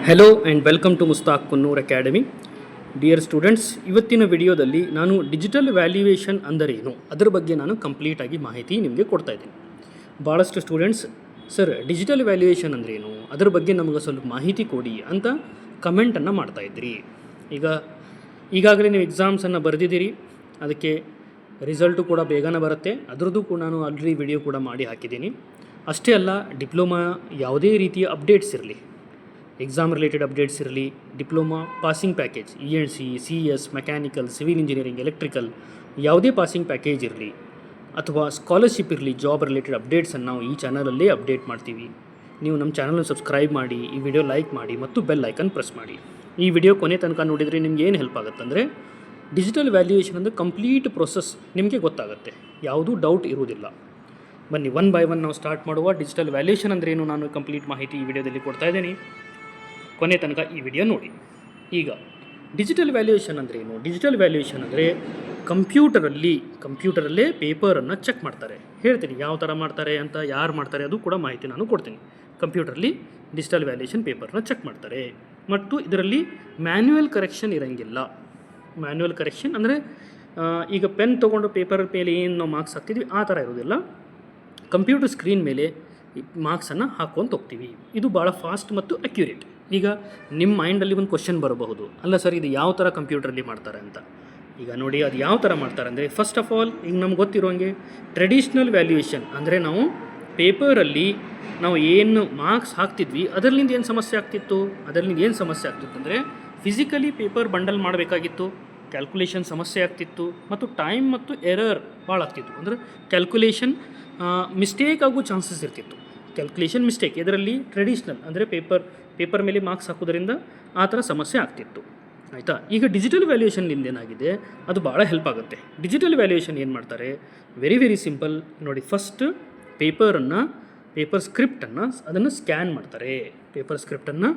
Hello and welcome to Mushtaq Kunnur academy. Dear students, ಇವತ್ತಿನ ವಿಡಿಯೋದಲ್ಲಿ ನಾನು ಡಿಜಿಟಲ್ ವ್ಯಾಲ್ಯೂಯೇಷನ್ ಅಂದರೇನು ಅದರ ಬಗ್ಗೆ ನಾನು ಕಂಪ್ಲೀಟಾಗಿ ಮಾಹಿತಿ ನಿಮಗೆ ಕೊಡ್ತಾ ಇದ್ದೀನಿ. ಭಾಳಷ್ಟು ಸ್ಟೂಡೆಂಟ್ಸ್ ಸರ್ ಡಿಜಿಟಲ್ ವ್ಯಾಲ್ಯೂಯೇಷನ್ ಅಂದ್ರೇನು ಅದರ ಬಗ್ಗೆ ನಮಗೆ ಸ್ವಲ್ಪ ಮಾಹಿತಿ ಕೊಡಿ ಅಂತ ಕಮೆಂಟನ್ನು ಮಾಡ್ತಾಯಿದ್ರಿ. ಈಗಾಗಲೇ ನೀವು ಎಕ್ಸಾಮ್ಸನ್ನು ಬರೆದಿದ್ದೀರಿ, ಅದಕ್ಕೆ ರಿಸಲ್ಟು ಕೂಡ ಬೇಗನೆ ಬರುತ್ತೆ. ಅದರದ್ದು ಕೂಡ ನಾನು ಆಲ್ರೆಡಿ ವಿಡಿಯೋ ಕೂಡ ಮಾಡಿ ಹಾಕಿದ್ದೀನಿ. ಅಷ್ಟೇ ಅಲ್ಲ, ಡಿಪ್ಲೊಮಾ ಯಾವುದೇ ರೀತಿಯ ಅಪ್ಡೇಟ್ಸ್ ಇರಲಿ, ಎಕ್ಸಾಮ್ ರಿಲೇಟೆಡ್ ಅಪ್ಡೇಟ್ಸ್ ಇರಲಿ, diploma passing package ENC, CS, mechanical, civil engineering, electrical ಯಾವುದೇ ಪಾಸಿಂಗ್ ಪ್ಯಾಕೇಜ್ ಇರಲಿ ಅಥವಾ ಸ್ಕಾಲರ್ಶಿಪ್ ಇರಲಿ, ಜಾಬ್ ರಿಲೇಟೆಡ್ ಅಪ್ಡೇಟ್ಸನ್ನು ನಾವು ಈ ಚಾನಲಲ್ಲೇ ಅಪ್ಡೇಟ್ ಮಾಡ್ತೀವಿ. ನೀವು ನಮ್ಮ ಚಾನಲ್ನ ಸಬ್ಸ್ಕ್ರೈಬ್ ಮಾಡಿ, ಈ ವಿಡಿಯೋ ಲೈಕ್ ಮಾಡಿ ಮತ್ತು ಬೆಲ್ ಐಕನ್ ಪ್ರೆಸ್ ಮಾಡಿ. ಈ ವಿಡಿಯೋ ಕೊನೆ ತನಕ ನೋಡಿದರೆ ನಿಮ್ಗೆ ಏನು ಹೆಲ್ಪ್ ಆಗುತ್ತಂದರೆ ಡಿಜಿಟಲ್ ವ್ಯಾಲ್ಯೂಯೇಷನ್ ಅಂದರೆ ಕಂಪ್ಲೀಟ್ ಪ್ರೊಸೆಸ್ ನಿಮಗೆ ಗೊತ್ತಾಗುತ್ತೆ, ಯಾವುದೂ ಡೌಟ್ ಇರುವುದಿಲ್ಲ. ಬನ್ನಿ ಒನ್ ಬೈ ಒನ್ ನಾವು ಸ್ಟಾರ್ಟ್ ಮಾಡುವ. ಡಿಜಿಟಲ್ ವ್ಯಾಲ್ಯೂಯೇಷನ್ ಅಂದ್ರೇನು ನಾನು ಕಂಪ್ಲೀಟ್ ಮಾಹಿತಿ ಈ ವಿಡಿಯೋದಲ್ಲಿ ಕೊಡ್ತಾ ಇದ್ದೀನಿ, ಕೊನೆ ತನಕ ಈ ವಿಡಿಯೋ ನೋಡಿ. ಈಗ ಡಿಜಿಟಲ್ ವ್ಯಾಲ್ಯೂಯೇಷನ್ ಅಂದ್ರೇನು? ಡಿಜಿಟಲ್ ವ್ಯಾಲ್ಯೂಯೇಷನ್ ಅಂದರೆ ಕಂಪ್ಯೂಟರಲ್ಲೇ ಪೇಪರನ್ನು ಚೆಕ್ ಮಾಡ್ತಾರೆ. ಹೇಳ್ತೀನಿ ಯಾವ ಥರ ಮಾಡ್ತಾರೆ ಅಂತ, ಯಾರು ಮಾಡ್ತಾರೆ ಅದು ಕೂಡ ಮಾಹಿತಿ ನಾನು ಕೊಡ್ತೀನಿ. ಕಂಪ್ಯೂಟರಲ್ಲಿ ಡಿಜಿಟಲ್ ವ್ಯಾಲ್ಯೂಯೇಷನ್ ಪೇಪರ್ನ ಚೆಕ್ ಮಾಡ್ತಾರೆ ಮತ್ತು ಇದರಲ್ಲಿ ಮ್ಯಾನ್ಯುವಲ್ ಕರೆಕ್ಷನ್ ಇರೋಂಗಿಲ್ಲ. ಮ್ಯಾನ್ಯುವಲ್ ಕರೆಕ್ಷನ್ ಅಂದರೆ ಈಗ ಪೆನ್ ತೊಗೊಂಡು ಪೇಪರ್ ಮೇಲೆ ಏನು ನಾವು ಮಾರ್ಕ್ಸ್ ಹಾಕ್ತಿದ್ವಿ ಆ ಥರ ಇರೋದಿಲ್ಲ. ಕಂಪ್ಯೂಟರ್ ಸ್ಕ್ರೀನ್ ಮೇಲೆ ಮಾರ್ಕ್ಸನ್ನು ಹಾಕ್ಕೊಂತ ಹೋಗ್ತೀವಿ. ಇದು ಭಾಳ ಫಾಸ್ಟ್ ಮತ್ತು ಅಕ್ಯುರೇಟ್. ಈಗ ನಿಮ್ಮ ಮೈಂಡಲ್ಲಿ ಒಂದು ಕ್ವಶನ್ ಬರಬಹುದು, ಅಲ್ಲ ಸರ್ ಇದು ಯಾವ ಥರ ಕಂಪ್ಯೂಟ್ರಲ್ಲಿ ಮಾಡ್ತಾರೆ ಅಂತ. ಈಗ ನೋಡಿ ಅದು ಯಾವ ಥರ ಮಾಡ್ತಾರೆ ಅಂದರೆ, ಫಸ್ಟ್ ಆಫ್ ಆಲ್ ಈಗ ನಮ್ಗೆ ಗೊತ್ತಿರೋಂಗೆ ಟ್ರೆಡಿಷ್ನಲ್ ವ್ಯಾಲ್ಯೂಯೇಷನ್ ಅಂದರೆ ನಾವು ಪೇಪರಲ್ಲಿ ನಾವು ಏನು ಮಾರ್ಕ್ಸ್ ಹಾಕ್ತಿದ್ವಿ ಅದರಿಂದ ಏನು ಸಮಸ್ಯೆ ಆಗ್ತಿತ್ತು ಅಂದರೆ ಫಿಸಿಕಲಿ ಪೇಪರ್ ಬಂಡಲ್ ಮಾಡಬೇಕಾಗಿತ್ತು, ಕ್ಯಾಲ್ಕುಲೇಷನ್ ಸಮಸ್ಯೆ ಆಗ್ತಿತ್ತು ಮತ್ತು ಟೈಮ್ ಮತ್ತು ಎರರ್ ಭಾಳ ಆಗ್ತಿತ್ತು. ಅಂದರೆ ಕ್ಯಾಲ್ಕುಲೇಷನ್ ಮಿಸ್ಟೇಕ್ ಆಗೋ ಚಾನ್ಸಸ್ ಇರ್ತಿತ್ತು. ಕ್ಯಾಲ್ಕುಲೇಷನ್ ಮಿಸ್ಟೇಕ್ ಇದರಲ್ಲಿ ಟ್ರೆಡಿಷ್ನಲ್ ಅಂದರೆ ಪೇಪರ್ ಮೇಲೆ ಮಾರ್ಕ್ಸ್ ಹಾಕೋದ್ರಿಂದ ಆ ಥರ ಸಮಸ್ಯೆ ಆಗ್ತಿತ್ತು. ಆಯಿತಾ? ಈಗ ಡಿಜಿಟಲ್ ವ್ಯಾಲ್ಯೂಯೇಷನ್ನಿಂದ ಏನಾಗಿದೆ, ಅದು ಭಾಳ ಹೆಲ್ಪ್ ಆಗುತ್ತೆ. ಡಿಜಿಟಲ್ ವ್ಯಾಲ್ಯೂಯೇಷನ್ ಏನು ಮಾಡ್ತಾರೆ, ವೆರಿ ಸಿಂಪಲ್ ನೋಡಿ. ಫಸ್ಟ್ ಪೇಪರ್ ಸ್ಕ್ರಿಪ್ಟನ್ನು ಅದನ್ನು ಸ್ಕ್ಯಾನ್ ಮಾಡ್ತಾರೆ. ಪೇಪರ್ ಸ್ಕ್ರಿಪ್ಟನ್ನು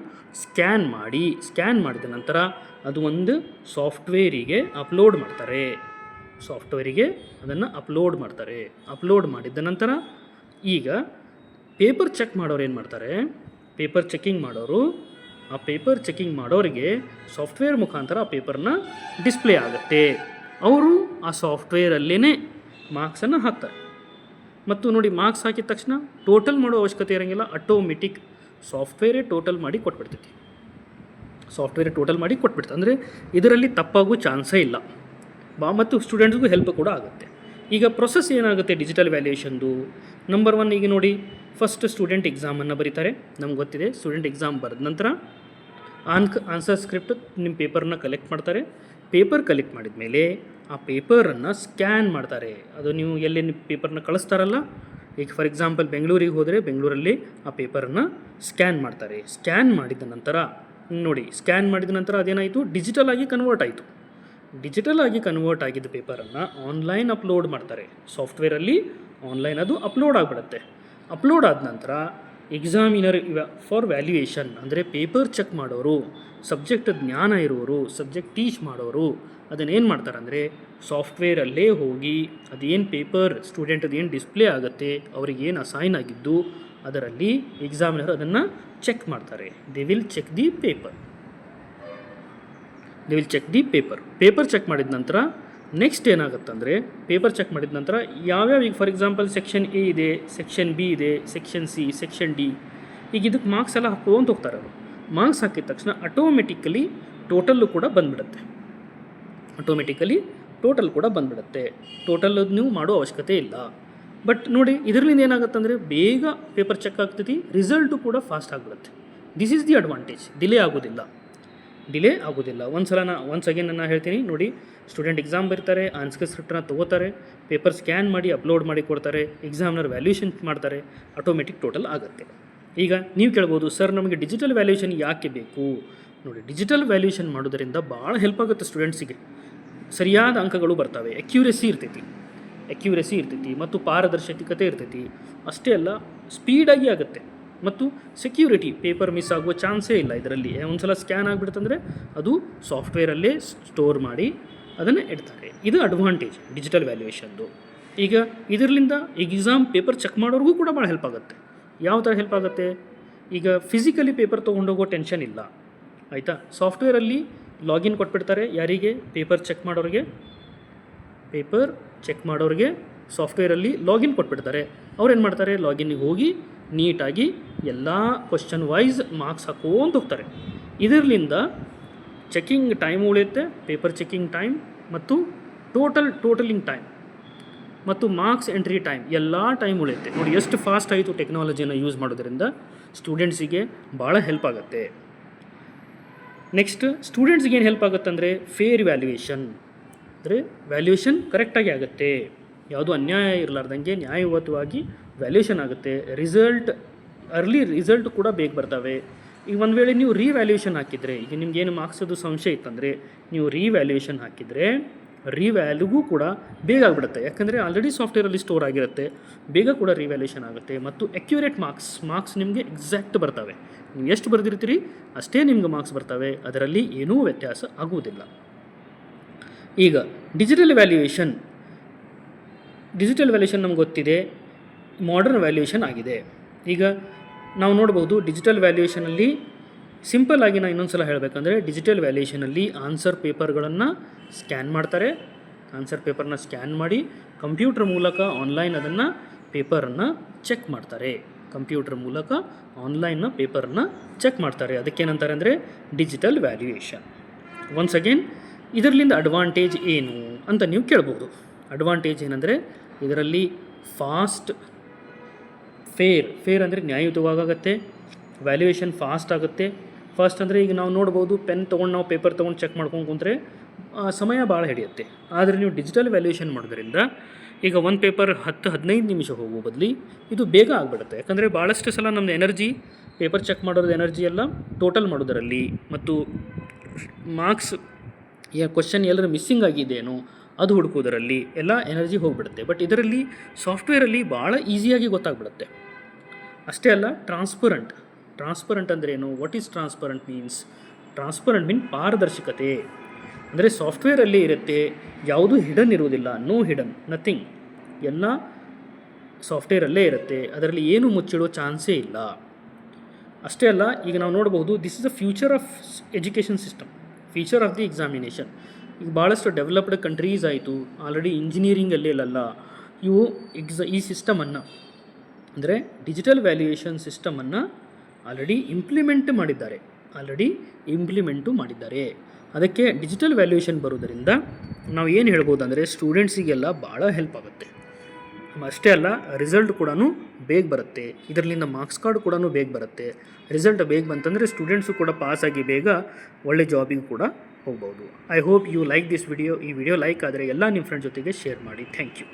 ಸ್ಕ್ಯಾನ್ ಮಾಡಿದ ನಂತರ ಅದು ಒಂದು ಸಾಫ್ಟ್ವೇರಿಗೆ ಅಪ್ಲೋಡ್ ಮಾಡ್ತಾರೆ. ಅಪ್ಲೋಡ್ ಮಾಡಿದ ನಂತರ ಈಗ ಪೇಪರ್ ಚೆಕ್ ಮಾಡೋರು ಏನು ಮಾಡ್ತಾರೆ, ಪೇಪರ್ ಚೆಕಿಂಗ್ ಮಾಡೋರಿಗೆ ಸಾಫ್ಟ್ವೇರ್ ಮುಖಾಂತರ ಆ ಪೇಪರ್ನ ಡಿಸ್ಪ್ಲೇ ಆಗುತ್ತೆ. ಅವರು ಆ ಸಾಫ್ಟ್ವೇರಲ್ಲೇ ಮಾರ್ಕ್ಸನ್ನು ಹಾಕ್ತಾರೆ. ಮತ್ತು ನೋಡಿ, ಮಾರ್ಕ್ಸ್ ಹಾಕಿದ ತಕ್ಷಣ ಟೋಟಲ್ ಮಾಡೋ ಅವಶ್ಯಕತೆ ಇರೋಂಗಿಲ್ಲ, ಆಟೋಮೆಟಿಕ್ ಸಾಫ್ಟ್ವೇರೇ ಟೋಟಲ್ ಮಾಡಿ ಕೊಟ್ಬಿಡ್ತೈತಿ. ಅಂದರೆ ಇದರಲ್ಲಿ ತಪ್ಪಾಗೋ ಚಾನ್ಸೇ ಇಲ್ಲ. ಮತ್ತು ಸ್ಟೂಡೆಂಟ್ಸ್ಗೂ ಹೆಲ್ಪ್ ಕೂಡ ಆಗುತ್ತೆ. ಈಗ ಪ್ರೊಸೆಸ್ ಏನಾಗುತ್ತೆ ಡಿಜಿಟಲ್ ವ್ಯಾಲ್ಯೂಯೇಷನ್ದು? ನಂಬರ್ 1, ಈಗ ನೋಡಿ, ಫಸ್ಟ್ ಸ್ಟೂಡೆಂಟ್ ಎಕ್ಸಾಮನ್ನು ಬರೀತಾರೆ. ನಮ್ಗೆ ಗೊತ್ತಿದೆ, ಸ್ಟೂಡೆಂಟ್ ಎಕ್ಸಾಮ್ ಬರೆದ ನಂತರ ಆನ್ಸರ್ ಸ್ಕ್ರಿಪ್ಟ್ ನಿಮ್ಮ ಪೇಪರ್ನ ಕಲೆಕ್ಟ್ ಮಾಡ್ತಾರೆ. ಪೇಪರ್ ಕಲೆಕ್ಟ್ ಮಾಡಿದ ಮೇಲೆ ಆ ಪೇಪರನ್ನು ಸ್ಕ್ಯಾನ್ ಮಾಡ್ತಾರೆ. ಅದು ನೀವು ಎಲ್ಲಿ ಪೇಪರ್ನ ಕಳಿಸ್ತಾರಲ್ಲ, ಈಗ ಫಾರ್ ಎಕ್ಸಾಂಪಲ್ ಬೆಂಗಳೂರಿಗೆ ಹೋದರೆ ಬೆಂಗಳೂರಲ್ಲಿ ಆ ಪೇಪರನ್ನು ಸ್ಕ್ಯಾನ್ ಮಾಡ್ತಾರೆ. ಸ್ಕ್ಯಾನ್ ಮಾಡಿದ ನಂತರ ಅದೇನಾಯಿತು, ಡಿಜಿಟಲ್ ಆಗಿ ಕನ್ವರ್ಟ್ ಆಗಿದ್ದ ಪೇಪರನ್ನು ಆನ್ಲೈನ್ ಅಪ್ಲೋಡ್ ಮಾಡ್ತಾರೆ. ಸಾಫ್ಟ್ವೇರಲ್ಲಿ ಆನ್ಲೈನ್ ಅದು ಅಪ್ಲೋಡ್ ಆಗಿಬಿಡುತ್ತೆ. ಅಪ್ಲೋಡ್ ಆದ ನಂತರ ಎಕ್ಸಾಮಿನರ್ ಫಾರ್ ವ್ಯಾಲ್ಯೂಯೇಷನ್ ಅಂದರೆ ಪೇಪರ್ ಚೆಕ್ ಮಾಡೋರು, ಸಬ್ಜೆಕ್ಟ್ ಜ್ಞಾನ ಇರೋರು, ಸಬ್ಜೆಕ್ಟ್ ಟೀಚ್ ಮಾಡೋರು ಅದನ್ನೇನು ಮಾಡ್ತಾರೆ ಅಂದರೆ ಸಾಫ್ಟ್ವೇರಲ್ಲೇ ಹೋಗಿ ಅದೇನು ಪೇಪರ್ ಸ್ಟೂಡೆಂಟದು ಏನು ಡಿಸ್ಪ್ಲೇ ಆಗುತ್ತೆ, ಅವ್ರಿಗೆ ಏನು ಅಸೈನ್ ಆಗಿದ್ದು ಅದರಲ್ಲಿ ಎಕ್ಸಾಮಿನರ್ ಅದನ್ನು ಚೆಕ್ ಮಾಡ್ತಾರೆ. They will check the paper. Paper check ಮಾಡಿದ ನಂತರ ನೆಕ್ಸ್ಟ್ ಏನಾಗುತ್ತಂದರೆ, ಪೇಪರ್ ಚೆಕ್ ಮಾಡಿದ ನಂತರ ಯಾವ್ಯಾವ, ಈಗ ಫಾರ್ ಎಕ್ಸಾಂಪಲ್ ಸೆಕ್ಷನ್ A ಇದೆ, ಸೆಕ್ಷನ್ B ಇದೆ, ಸೆಕ್ಷನ್ C, ಸೆಕ್ಷನ್ D, ಈಗ ಇದಕ್ಕೆ ಮಾರ್ಕ್ಸ್ ಎಲ್ಲ ಹಾಕ್ಕೊಂತ ಹೋಗ್ತಾರೆ. ಅವರು ಮಾರ್ಕ್ಸ್ ಹಾಕಿದ ತಕ್ಷಣ ಆಟೋಮೆಟಿಕಲಿ ಟೋಟಲ್ಲು ಕೂಡ ಬಂದುಬಿಡುತ್ತೆ. ಟೋಟಲ್ ನೀವು ಮಾಡೋ ಅವಶ್ಯಕತೆ ಇಲ್ಲ. ಬಟ್ ನೋಡಿ, ಇದರಿಂದ ಏನಾಗುತ್ತೆ ಅಂದರೆ ಬೇಗ ಪೇಪರ್ ಚೆಕ್ ಆಗ್ತೈತಿ, ರಿಸಲ್ಟು ಕೂಡ ಫಾಸ್ಟ್ ಆಗಿಬಿಡುತ್ತೆ. This is the advantage. Delay ಆಗೋದಿಲ್ಲ. ಒನ್ಸ್ ಅಗೇನ್ ನಾನು ಹೇಳ್ತೀನಿ ನೋಡಿ, ಸ್ಟೂಡೆಂಟ್ ಎಕ್ಸಾಮ್ ಬರೀತಾರೆ, ಆನ್ಸರ್ ಸ್ಕ್ರಿಪ್ಟನ್ನ ತೊಗೋತಾರೆ, ಪೇಪರ್ ಸ್ಕ್ಯಾನ್ ಮಾಡಿ ಅಪ್ಲೋಡ್ ಮಾಡಿ ಕೊಡ್ತಾರೆ, ಎಕ್ಸಾಮ್ನರ್ ವ್ಯಾಲ್ಯೂಯೇಷನ್ ಮಾಡ್ತಾರೆ, ಆಟೋಮೆಟಿಕ್ ಟೋಟಲ್ ಆಗುತ್ತೆ. ಈಗ ನೀವು ಕೇಳ್ಬೋದು, ಸರ್ ನಮಗೆ ಡಿಜಿಟಲ್ ವ್ಯಾಲ್ಯೂಯೇಷನ್ ಯಾಕೆ ಬೇಕು? ನೋಡಿ, ಡಿಜಿಟಲ್ ವ್ಯಾಲ್ಯೂಯೇಷನ್ ಮಾಡೋದರಿಂದ ಭಾಳ ಹೆಲ್ಪ್ ಆಗುತ್ತೆ ಸ್ಟೂಡೆಂಟ್ಸಿಗೆ. ಸರಿಯಾದ ಅಂಕಗಳು ಬರ್ತವೆ, ಅಕ್ಯುರೇಸಿ ಇರ್ತೈತಿ ಮತ್ತು ಪಾರದರ್ಶಕತೆ ಇರ್ತೈತಿ. ಅಷ್ಟೇ ಅಲ್ಲ, ಸ್ಪೀಡಾಗಿ ಆಗುತ್ತೆ ಮತ್ತು ಸೆಕ್ಯೂರಿಟಿ, ಪೇಪರ್ ಮಿಸ್ ಆಗುವ ಚಾನ್ಸೇ ಇಲ್ಲ. ಇದರಲ್ಲಿ ಒಂದು ಸಲ ಸ್ಕ್ಯಾನ್ ಆಗಿಬಿಡುತ್ತಂದರೆ ಅದು ಸಾಫ್ಟ್ವೇರಲ್ಲೇ ಸ್ಟೋರ್ ಮಾಡಿ ಅದನ್ನು ಇಡ್ತಾರೆ. ಇದು ಅಡ್ವಾಂಟೇಜ್ ಡಿಜಿಟಲ್ ವ್ಯಾಲ್ಯೂಯೇಷನ್ದು. ಈಗ ಇದರಿಂದ ಎಕ್ಸಾಮ್ ಪೇಪರ್ ಚೆಕ್ ಮಾಡೋರಿಗೂ ಕೂಡ ಭಾಳ ಹೆಲ್ಪ್ ಆಗುತ್ತೆ. ಯಾವ ಥರ ಹೆಲ್ಪ್ ಆಗುತ್ತೆ? ಈಗ ಫಿಸಿಕಲಿ ಪೇಪರ್ ತೊಗೊಂಡೋಗೋ ಟೆನ್ಷನ್ ಇಲ್ಲ, ಆಯಿತಾ. ಸಾಫ್ಟ್ವೇರಲ್ಲಿ ಲಾಗಿನ್ ಕೊಟ್ಬಿಡ್ತಾರೆ ಯಾರಿಗೆ, ಪೇಪರ್ ಚೆಕ್ ಮಾಡೋರಿಗೆ ಸಾಫ್ಟ್ವೇರಲ್ಲಿ ಲಾಗಿನ್ ಕೊಟ್ಬಿಡ್ತಾರೆ. ಅವ್ರು ಏನು ಮಾಡ್ತಾರೆ, ಲಾಗಿನ್ನಿಗೆ ಹೋಗಿ ನೀಟಾಗಿ ಎಲ್ಲ ಕ್ವಶನ್ ವೈಸ್ ಮಾರ್ಕ್ಸ್ ಹಾಕೋಂತ ಹೋಗ್ತಾರೆ. ಇದರಿಂದ ಚೆಕಿಂಗ್ ಟೈಮ್ ಉಳಿಯುತ್ತೆ, ಪೇಪರ್ ಚೆಕಿಂಗ್ ಟೈಮ್ ಮತ್ತು ಟೋಟಲಿಂಗ್ ಟೈಮ್ ಮತ್ತು ಮಾರ್ಕ್ಸ್ ಎಂಟ್ರಿ ಟೈಮ್ ಎಲ್ಲ ಟೈಮ್ ಉಳಿಯುತ್ತೆ. ನೋಡಿ ಎಷ್ಟು ಫಾಸ್ಟ್ ಆಯಿತು ಟೆಕ್ನಾಲಜಿಯನ್ನು ಯೂಸ್ ಮಾಡೋದ್ರಿಂದ ಸ್ಟೂಡೆಂಟ್ಸಿಗೆ ಭಾಳ ಹೆಲ್ಪ್ ಆಗುತ್ತೆ. ನೆಕ್ಸ್ಟ್ ಸ್ಟೂಡೆಂಟ್ಸ್ಗೆ ಏನು ಹೆಲ್ಪ್ ಆಗುತ್ತೆ ಅಂದರೆ ಫೇರ್ ವ್ಯಾಲ್ಯೂಯೇಷನ್, ಅಂದರೆ ವ್ಯಾಲ್ಯೂಯೇಷನ್ ಕರೆಕ್ಟಾಗಿ ಆಗುತ್ತೆ, ಯಾವುದೂ ಅನ್ಯಾಯ ಇರಲಾರ್ದಂಗೆ ನ್ಯಾಯಯುತವಾಗಿ ವ್ಯಾಲ್ಯೂಯೇಷನ್ ಆಗುತ್ತೆ. ಅರ್ಲಿ ರಿಸಲ್ಟ್ ಕೂಡ ಬೇಗ ಬರ್ತವೆ. ಈಗ ಒಂದು ವೇಳೆ ನೀವು ರೀವ್ಯಾಲ್ಯೂಯೇಷನ್ ಹಾಕಿದರೆ, ಈಗ ನಿಮ್ಗೇನು ಮಾರ್ಕ್ಸದು ಸಂಶಯ ಇತ್ತಂದರೆ ನೀವು ರೀವ್ಯಾಲ್ಯೂಯೇಷನ್ ಹಾಕಿದರೆ ರೀವ್ಯಾಲ್ಯೂಗೂ ಕೂಡ ಬೇಗ ಆಗಿಬಿಡುತ್ತೆ. ಯಾಕಂದರೆ ಆಲ್ರೆಡಿ ಸಾಫ್ಟ್ವೇರಲ್ಲಿ ಸ್ಟೋರ್ ಆಗಿರುತ್ತೆ, ಬೇಗ ಕೂಡ ರೀವ್ಯಾಲ್ಯೂಯೇಷನ್ ಆಗುತ್ತೆ. ಮತ್ತು ಅಕ್ಯುರೇಟ್ ಮಾರ್ಕ್ಸ್ ನಿಮಗೆ ಎಕ್ಸಾಕ್ಟ್ ಬರ್ತವೆ. ನೀವು ಎಷ್ಟು ಬರೆದಿರ್ತೀರಿ ಅಷ್ಟೇ ನಿಮ್ಗೆ ಮಾರ್ಕ್ಸ್ ಬರ್ತವೆ, ಅದರಲ್ಲಿ ಏನೂ ವ್ಯತ್ಯಾಸ ಆಗುವುದಿಲ್ಲ. ಈಗ ಡಿಜಿಟಲ್ ವ್ಯಾಲ್ಯೂಯೇಷನ್ ನಮ್ಗೆ ಗೊತ್ತಿದೆ, ಮಾಡರ್ನ್ ವ್ಯಾಲ್ಯೂಯೇಷನ್ ಆಗಿದೆ. ಈಗ ನಾವು ನೋಡ್ಬೋದು ಡಿಜಿಟಲ್ ವ್ಯಾಲ್ಯೂಯೇಷನಲ್ಲಿ ಸಿಂಪಲ್ ಆಗಿ ನಾನು ಇನ್ನೊಂದು ಸಲ ಹೇಳಬೇಕಂದ್ರೆ, ಡಿಜಿಟಲ್ ವ್ಯಾಲ್ಯೂಯೇಷನಲ್ಲಿ ಆನ್ಸರ್ ಪೇಪರ್ಗಳನ್ನು ಸ್ಕ್ಯಾನ್ ಮಾಡ್ತಾರೆ. ಆನ್ಸರ್ ಪೇಪರ್ನ ಸ್ಕ್ಯಾನ್ ಮಾಡಿ ಕಂಪ್ಯೂಟರ್ ಮೂಲಕ ಆನ್ಲೈನ್ ಅದನ್ನು ಪೇಪರನ್ನು ಚೆಕ್ ಮಾಡ್ತಾರೆ. ಚೆಕ್ ಮಾಡ್ತಾರೆ. ಅದಕ್ಕೇನಂತಾರೆ ಅಂದರೆ ಡಿಜಿಟಲ್ ವ್ಯಾಲ್ಯೂಯೇಷನ್. ಒನ್ಸ್ ಅಗೇನ್ ಇದರಲ್ಲಿಂದ ಅಡ್ವಾಂಟೇಜ್ ಏನು ಅಂತ ನೀವು ಕೇಳ್ಬೋದು. ಅಡ್ವಾಂಟೇಜ್ ಏನಂದರೆ ಇದರಲ್ಲಿ ಫಾಸ್ಟ್, ಫೇರ್ ಅಂದರೆ ನ್ಯಾಯಯುತವಾಗುತ್ತೆ, ವ್ಯಾಲ್ಯೂಯೇಷನ್ ಫಾಸ್ಟ್ ಆಗುತ್ತೆ. ಫಾಸ್ಟ್ ಅಂದರೆ ಈಗ ನಾವು ನೋಡ್ಬೋದು, ಪೆನ್ ತೊಗೊಂಡು ನಾವು ಪೇಪರ್ ತೊಗೊಂಡು ಚೆಕ್ ಮಾಡ್ಕೊಂಡು ಕುಂತ್ರೆ ಸಮಯ ಭಾಳ ಹಿಡಿಯುತ್ತೆ. ಆದರೆ ನೀವು ಡಿಜಿಟಲ್ ವ್ಯಾಲ್ಯೂಯೇಷನ್ ಮಾಡೋದ್ರಿಂದ ಈಗ ಒಂದು ಪೇಪರ್ 10-15 ನಿಮಿಷ ಹೋಗೋ ಬದಲಿ ಇದು ಬೇಗ ಆಗಿಬಿಡುತ್ತೆ. ಯಾಕಂದರೆ ಭಾಳಷ್ಟು ಸಲ ನಮ್ಮದು ಎನರ್ಜಿ, ಪೇಪರ್ ಚೆಕ್ ಮಾಡೋದು ಎನರ್ಜಿ ಎಲ್ಲ ಟೋಟಲ್ ಮಾಡೋದರಲ್ಲಿ ಮತ್ತು ಮಾರ್ಕ್ಸ್ ಕ್ವಶನ್ ಎಲ್ಲರೂ ಮಿಸ್ಸಿಂಗ್ ಆಗಿದೆಯೇನೋ ಅದು ಹುಡುಕೋದರಲ್ಲಿ ಎಲ್ಲ ಎನರ್ಜಿ ಹೋಗಿಬಿಡುತ್ತೆ. ಬಟ್ ಇದರಲ್ಲಿ ಸಾಫ್ಟ್ವೇರಲ್ಲಿ ಭಾಳ ಈಸಿಯಾಗಿ ಗೊತ್ತಾಗ್ಬಿಡುತ್ತೆ. ಅಷ್ಟೇ ಅಲ್ಲ, ಟ್ರಾನ್ಸ್ಪರೆಂಟ್ ಅಂದರೆ ಏನು, ವಾಟ್ ಈಸ್ ಟ್ರಾನ್ಸ್ಪರೆಂಟ್ ಮೀನ್ಸ್ ಪಾರದರ್ಶಕತೆ. ಅಂದರೆ ಸಾಫ್ಟ್ವೇರಲ್ಲಿ ಇರುತ್ತೆ, ಯಾವುದೂ ಹಿಡನ್ ಇರುವುದಿಲ್ಲ, ನೋ ಹಿಡನ್, ನಥಿಂಗ್, ಎಲ್ಲ ಸಾಫ್ಟ್ವೇರಲ್ಲೇ ಇರುತ್ತೆ, ಅದರಲ್ಲಿ ಏನು ಮುಚ್ಚಿಡೋ ಚಾನ್ಸೇ ಇಲ್ಲ. ಅಷ್ಟೇ ಅಲ್ಲ, ಈಗ ನಾವು ನೋಡಬಹುದು, this is the future of education system, future of the examination. ಈಗ ಭಾಳಷ್ಟು ಡೆವಲಪ್ಡ್ ಕಂಟ್ರೀಸ್ ಆಯಿತು, ಆಲ್ರೆಡಿ ಇಂಜಿನಿಯರಿಂಗಲ್ಲೇ ಅಲ್ಲ, ಇವು ಈ ಸಿಸ್ಟಮನ್ನು ಅಂದರೆ ಡಿಜಿಟಲ್ ವ್ಯಾಲ್ಯೂಯೇಷನ್ ಸಿಸ್ಟಮನ್ನು ಆಲ್ರೆಡಿ ಇಂಪ್ಲಿಮೆಂಟು ಮಾಡಿದ್ದಾರೆ. ಅದಕ್ಕೆ ಡಿಜಿಟಲ್ ವ್ಯಾಲ್ಯೂಯೇಷನ್ ಬರೋದರಿಂದ ನಾವು ಏನು ಹೇಳ್ಬೋದು ಅಂದರೆ ಸ್ಟೂಡೆಂಟ್ಸಿಗೆಲ್ಲ ಭಾಳ ಹೆಲ್ಪ್ ಆಗುತ್ತೆ. ಅಷ್ಟೇ ಅಲ್ಲ, ರಿಸಲ್ಟ್ ಕೂಡ ಬೇಗ ಬರುತ್ತೆ, ಇದರಲ್ಲಿಂದ ಮಾರ್ಕ್ಸ್ ಕಾರ್ಡ್ ಕೂಡ ಬೇಗ ಬರುತ್ತೆ. ರಿಸಲ್ಟ್ ಬೇಗ ಬಂತಂದರೆ ಸ್ಟೂಡೆಂಟ್ಸು ಕೂಡ ಪಾಸಾಗಿ ಬೇಗ ಒಳ್ಳೆ ಜಾಬಿಗೆ ಕೂಡ ಹೋಗ್ಬೋದು. I hope you like this video. ಈ ವಿಡಿಯೋ ಲೈಕ್ ಆದರೆ ಎಲ್ಲ ನಿಮ್ಮ ಫ್ರೆಂಡ್ಸ್ ಜೊತೆಗೆ ಶೇರ್ ಮಾಡಿ. Thank you.